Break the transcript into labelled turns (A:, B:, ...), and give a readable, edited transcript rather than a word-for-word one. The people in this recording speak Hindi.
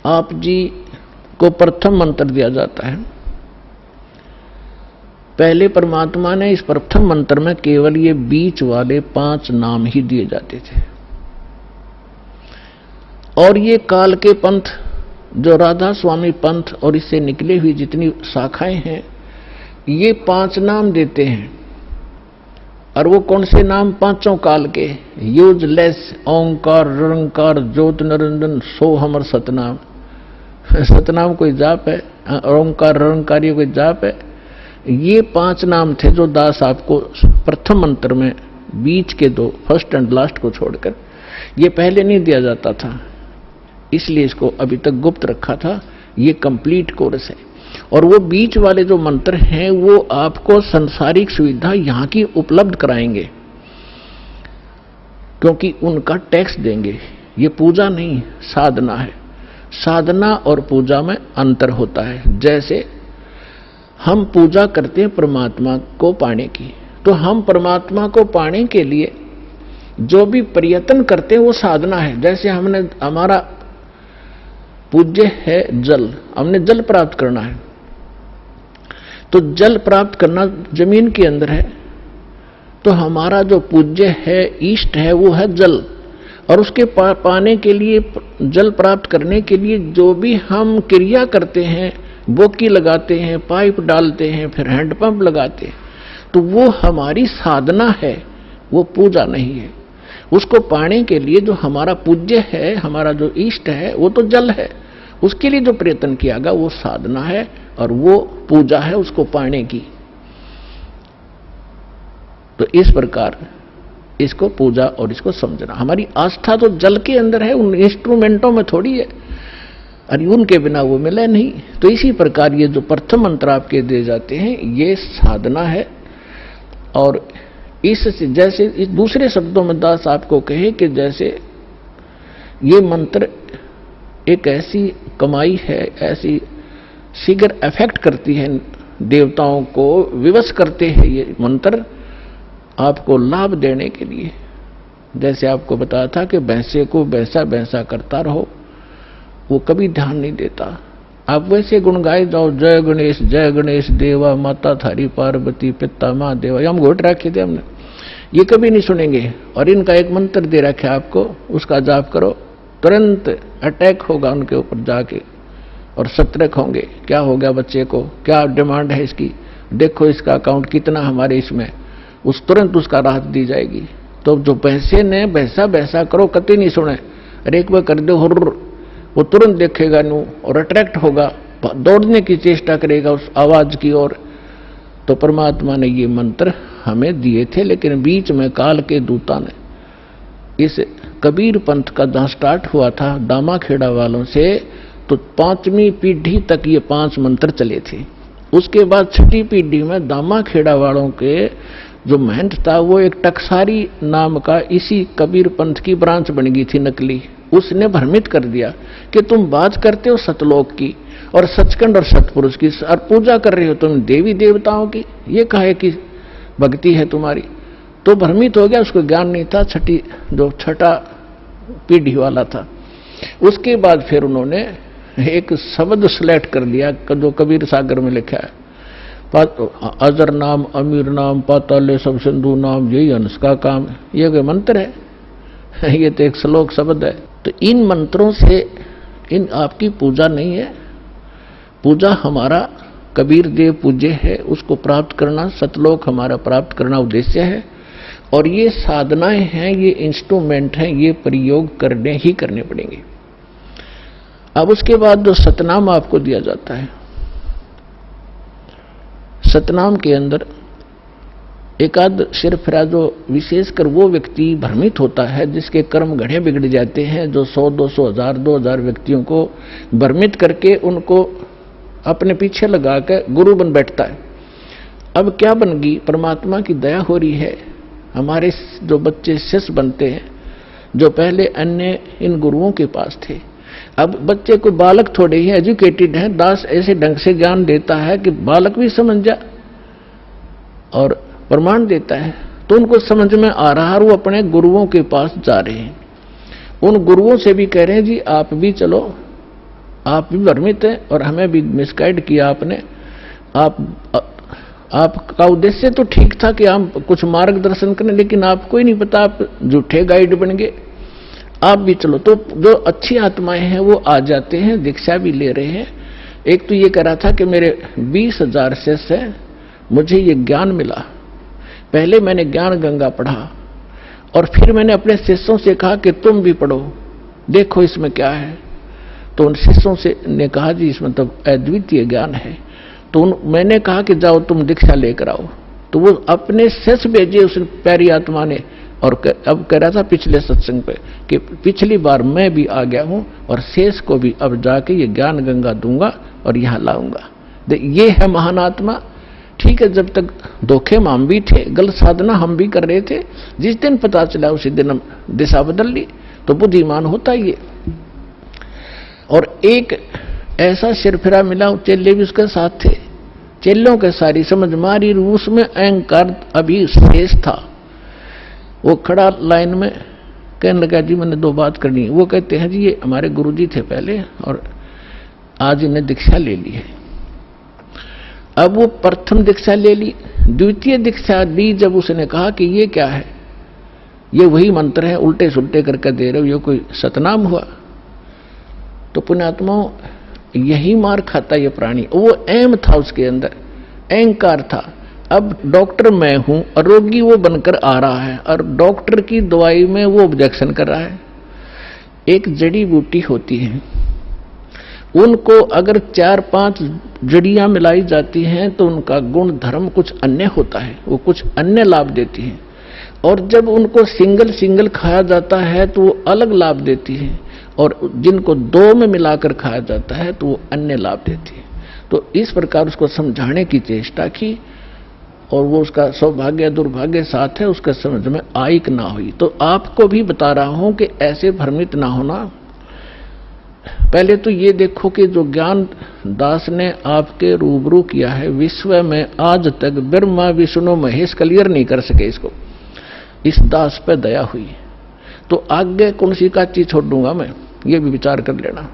A: आप जी को प्रथम मंत्र दिया जाता है। पहले परमात्मा ने इस प्रथम मंत्र में केवल ये बीच वाले 5 नाम ही दिए जाते थे, और ये काल के पंथ जो राधा स्वामी पंथ और इससे निकले हुई जितनी शाखाएं हैं, ये 5 नाम देते हैं। और वो कौन से नाम? 5 काल के, यूजलेस, ओंकार, निरंकार, ज्योत निरंजन, सोहम और सतनाम। सतनाम कोई जाप है? ओंकार निरंकार ये कोई जाप है? ये 5 नाम थे जो दास आपको प्रथम मंत्र में बीच के 2 फर्स्ट एंड लास्ट को छोड़कर, ये पहले नहीं दिया जाता था, इसलिए इसको अभी तक गुप्त रखा था। ये कंप्लीट कोर्स है। और वो बीच वाले जो मंत्र हैं वो आपको संसारिक सुविधा यहां की उपलब्ध कराएंगे, क्योंकि उनका टैक्स देंगे। ये पूजा नहीं, साधना है। साधना और पूजा में अंतर होता है। जैसे हम पूजा करते हैं परमात्मा को पाने की, तो हम परमात्मा को पाने के लिए जो भी प्रयत्न करते हैं वो साधना है। जैसे हमने, हमारा पूज्य है जल, हमने जल प्राप्त करना है, तो जल प्राप्त करना जमीन के अंदर है, तो हमारा जो पूज्य है, इष्ट है, वो है जल। और उसके पाने के लिए, जल प्राप्त करने के लिए जो भी हम क्रिया करते हैं, बोकी लगाते हैं, पाइप डालते हैं, फिर हैंडपंप लगाते हैं, तो वो हमारी साधना है, वो पूजा नहीं है। उसको पाने के लिए जो हमारा पूज्य है, हमारा जो इष्ट है, वो तो जल है। उसके लिए जो प्रयत्न किया गया वो साधना है और वो पूजा है उसको पाने की। तो इस प्रकार इसको पूजा और इसको समझना। हमारी आस्था तो जल के अंदर है, उन इंस्ट्रूमेंटों में थोड़ी है, और उनके बिना वो मिले नहीं। तो इसी प्रकार ये जो प्रथम मंत्र आपके दिए जाते हैं ये साधना है। और इससे, जैसे इस दूसरे शब्दों में दास आपको कहे कि जैसे ये मंत्र एक ऐसी कमाई है, ऐसी शीघ्र इफेक्ट करती है, देवताओं को विवश करते हैं ये मंत्र आपको लाभ देने के लिए। जैसे आपको बताया था कि भैंसे को भैंसा भैंसा करता रहो, वो कभी ध्यान नहीं देता। आप वैसे गुण गाए जाओ, जय गणेश देवा, माता थारी पार्वती, पिता माँ देवा, हम घोट रखे थे हमने, ये कभी नहीं सुनेंगे। और इनका एक मंत्र दे रखा है आपको, उसका जाप करो, तुरंत अटैक होगा उनके ऊपर जाके और सतर्क होंगे। क्या हो गया बच्चे को, क्या डिमांड है इसकी, देखो इसका अकाउंट कितना हमारे इसमें, उस तुरंत उसका राहत दी जाएगी। तो जो पैसे ने भैंसा भैंसा करो कति नहीं सुने, अरे एक बार कर दो हुर्र, वो तुरंत देखेगा नू और अट्रैक्ट होगा, दौड़ने की चेष्टा करेगा उस आवाज की ओर। तो परमात्मा ने ये मंत्र हमें दिए थे, लेकिन बीच में काल के दूता ने, इस कबीर पंथ का जहां स्टार्ट हुआ था दामाखेड़ा वालों से, तो 5वीं पीढ़ी तक ये 5 मंत्र चले थे। उसके बाद 6ठी पीढ़ी में दामाखेड़ा वालों के जो महंत था वो एक टकसारी नाम का इसी कबीर पंथ की ब्रांच बन गई थी नकली। उसने भ्रमित कर दिया कि तुम बात करते हो सतलोक की और सचखंड और सतपुरुष की, और पूजा कर रहे हो तुम देवी देवताओं की, ये कहे कि भक्ति है तुम्हारी। तो भ्रमित हो गया, उसको ज्ञान नहीं था, छठा पीढ़ी वाला था। उसके बाद फिर उन्होंने एक शब्द सिलेक्ट कर लिया जो कबीर सागर में लिखा है, अजर नाम, अमीर नाम, पाताले सब सिंधु नाम, यही हंस का काम। ये कोई मंत्र है? ये तो एक श्लोक शब्द है। तो इन मंत्रों से इन आपकी पूजा नहीं है। पूजा हमारा कबीर देव पूज्य है, उसको प्राप्त करना, सतलोक हमारा प्राप्त करना उद्देश्य है। और ये साधनाएं हैं, ये इंस्ट्रूमेंट हैं, ये प्रयोग करने ही करने पड़ेंगे। अब उसके बाद जो सतनाम आपको दिया जाता है, सतनाम के अंदर एकाद सिरफिरा जो विशेषकर वो व्यक्ति भ्रमित होता है जिसके कर्म घड़े बिगड़ जाते हैं, जो 100, 200, 1000, 2000 व्यक्तियों को भ्रमित करके उनको अपने पीछे लगा कर गुरु बन बैठता है। अब क्या बन गई, परमात्मा की दया हो रही है, हमारे जो बच्चे शिष्य बनते हैं जो पहले अन्य इन गुरुओं के पास थे, अब बच्चे को, बालक थोड़े ही एजुकेटेड हैं, दास ऐसे ढंग से ज्ञान देता है कि बालक भी समझ जा और प्रमाण देता है, तो उनको समझ में आ रहा है, वो अपने गुरुओं के पास जा रहे हैं। उन गुरुओं से भी कह रहे हैं जी आप भी चलो आप भी भ्रमित हैं और हमें भी मिसगाइड किया आपने। आपका उद्देश्य तो ठीक था कि हम कुछ मार्गदर्शन करें, लेकिन आपको ही नहीं पता, आप झूठे गाइड बन गए। आप भी चलो, तो जो अच्छी आत्माएं हैं वो आ जाते हैं, दीक्षा भी ले रहे हैं। एक तो ये कह रहा था कि मेरे 20,000 शिष्य है, मुझे ये ज्ञान मिला। पहले मैंने ज्ञान गंगा पढ़ा और फिर मैंने अपने शिष्यों से कहा कि तुम भी पढ़ो, देखो इसमें क्या है। तो उन शिष्यों से ने कहा जी इसमें तो अद्वितीय ज्ञान है। तो मैंने कहा कि जाओ तुम दीक्षा लेकर आओ। तो वो अपने शिष्य भेजे उस प्यारी आत्मा ने। और अब कह रहा था पिछले सत्संग पे कि पिछली बार मैं भी आ गया हूं और शेष को भी अब जाके ये ज्ञान गंगा दूंगा और यहां लाऊंगा। ये है महान आत्मा। ठीक है, जब तक धोखे में हम भी थे, गलत साधना हम भी कर रहे थे, जिस दिन पता चला उसी दिन हम दिशा बदल ली। तो बुद्धिमान होता ये। और एक ऐसा सिरफिरा मिला, चेले भी उसके साथ थे, चेलों के सारी समझ मारी, उसमें अहंकार अभी शेष था। वो खड़ा लाइन में कहने लगा जी मैंने 2 बात करनी है। वो कहते हैं जी ये हमारे गुरुजी थे पहले और आज इन्हें दीक्षा ले ली है। अब वो प्रथम दीक्षा ले ली, द्वितीय दीक्षा दी जब उसने कहा कि ये क्या है, ये वही मंत्र है, उल्टे सुल्टे करके दे रहे हो, ये कोई सतनाम हुआ। तो पुण्यात्माओं यही मार खाता ये प्राणी। वो एम था उसके अंदर, अहंकार था। अब डॉक्टर मैं हूं और रोगी वो बनकर आ रहा है और डॉक्टर की दवाई में वो ऑब्जेक्शन कर रहा है। एक जड़ी बूटी होती है, उनको अगर 4-5 जड़ियां मिलाई जाती हैं तो उनका गुण धर्म कुछ अन्य होता है, वो कुछ अन्य लाभ देती है। और जब उनको सिंगल खाया जाता है तो वो अलग लाभ देती है, और जिनको 2 में मिलाकर खाया जाता है तो वो अन्य लाभ देती है। तो इस प्रकार उसको समझाने की चेष्टा की और वो उसका सौभाग्य दुर्भाग्य साथ है, उसका समझ में आई कि ना हुई। तो आपको भी बता रहा हूं कि ऐसे भ्रमित ना होना। पहले तो ये देखो कि जो ज्ञान दास ने आपके रूबरू किया है, विश्व में आज तक ब्रह्मा विष्णु महेश क्लियर नहीं कर सके इसको। इस दास पे दया हुई, तो आगे कौन सी का चीज छोड़ दूंगा मैं, ये भी विचार कर लेना।